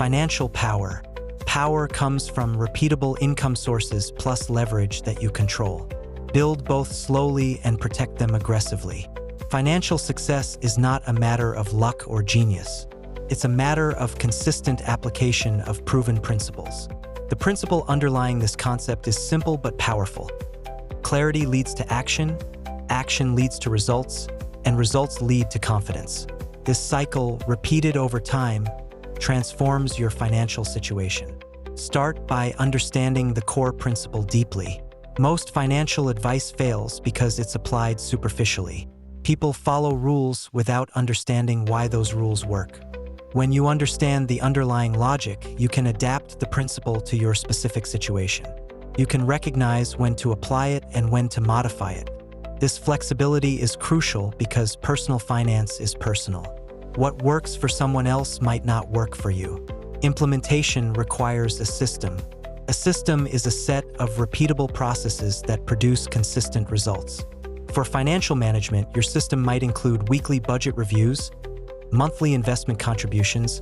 Financial power. Power comes from repeatable income sources plus leverage that you control. Build both slowly and protect them aggressively. Financial success is not a matter of luck or genius. It's a matter of consistent application of proven principles. The principle underlying this concept is simple but powerful. Clarity leads to action, action leads to results, and results lead to confidence. This cycle, repeated over time, transforms your financial situation. Start by understanding the core principle deeply. Most financial advice fails because it's applied superficially. People follow rules without understanding why those rules work. When you understand the underlying logic, you can adapt the principle to your specific situation. You can recognize when to apply it and when to modify it. This flexibility is crucial because personal finance is personal. What works for someone else might not work for you. Implementation requires a system. A system is a set of repeatable processes that produce consistent results. For financial management, your system might include weekly budget reviews, monthly investment contributions,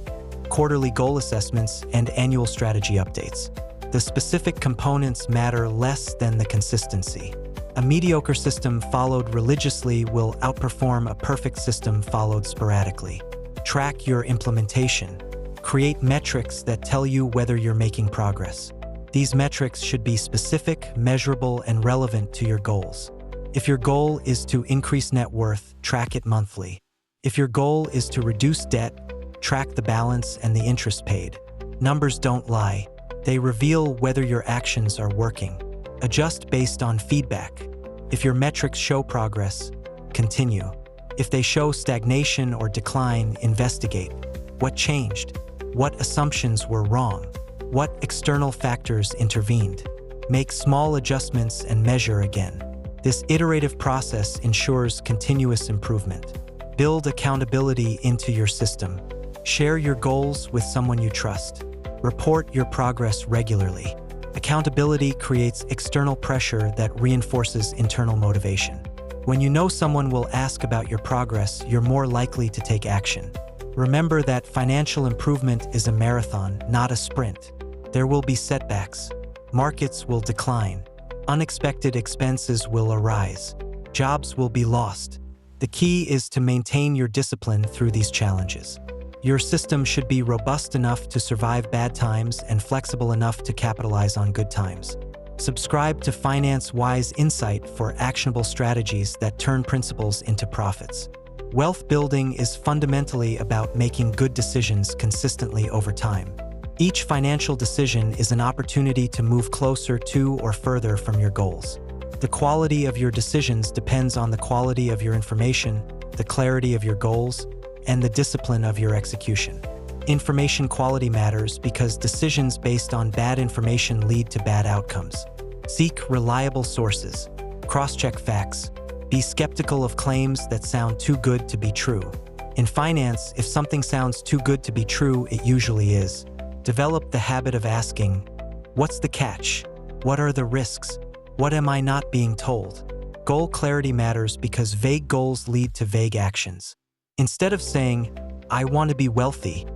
quarterly goal assessments, and annual strategy updates. The specific components matter less than the consistency. A mediocre system followed religiously will outperform a perfect system followed sporadically. Track your implementation. Create metrics that tell you whether you're making progress. These metrics should be specific, measurable, and relevant to your goals. If your goal is to increase net worth, track it monthly. If your goal is to reduce debt, track the balance and the interest paid. Numbers don't lie. They reveal whether your actions are working. Adjust based on feedback. If your metrics show progress, continue. If they show stagnation or decline, investigate. What changed? What assumptions were wrong? What external factors intervened? Make small adjustments and measure again. This iterative process ensures continuous improvement. Build accountability into your system. Share your goals with someone you trust. Report your progress regularly. Accountability creates external pressure that reinforces internal motivation. When you know someone will ask about your progress, you're more likely to take action. Remember that financial improvement is a marathon, not a sprint. There will be setbacks. Markets will decline. Unexpected expenses will arise. Jobs will be lost. The key is to maintain your discipline through these challenges. Your system should be robust enough to survive bad times and flexible enough to capitalize on good times. Subscribe to Finance Wise Insight for actionable strategies that turn principles into profits. Wealth building is fundamentally about making good decisions consistently over time. Each financial decision is an opportunity to move closer to or further from your goals. The quality of your decisions depends on the quality of your information, the clarity of your goals, and the discipline of your execution. Information quality matters because decisions based on bad information lead to bad outcomes. Seek reliable sources. Cross-check facts. Be skeptical of claims that sound too good to be true. In finance, if something sounds too good to be true, it usually is. Develop the habit of asking, what's the catch? What are the risks? What am I not being told? Goal clarity matters because vague goals lead to vague actions. Instead of saying, I want to be wealthy,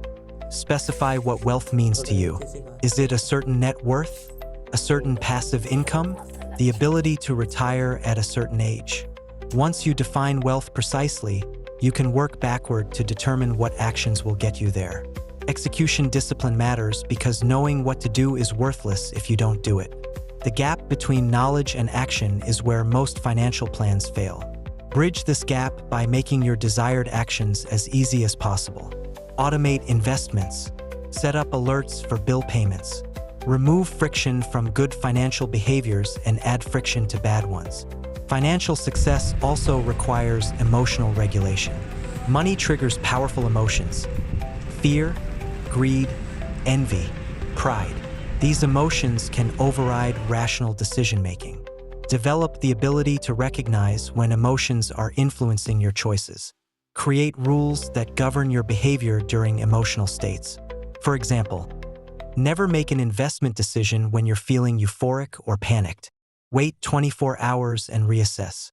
specify what wealth means to you. Is it a certain net worth? A certain passive income? The ability to retire at a certain age? Once you define wealth precisely, you can work backward to determine what actions will get you there. Execution discipline matters because knowing what to do is worthless if you don't do it. The gap between knowledge and action is where most financial plans fail. Bridge this gap by making your desired actions as easy as possible. Automate investments. Set up alerts for bill payments. Remove friction from good financial behaviors and add friction to bad ones. Financial success also requires emotional regulation. Money triggers powerful emotions: fear, greed, envy, pride. These emotions can override rational decision-making. Develop the ability to recognize when emotions are influencing your choices. Create rules that govern your behavior during emotional states. For example, never make an investment decision when you're feeling euphoric or panicked. Wait 24 hours and reassess.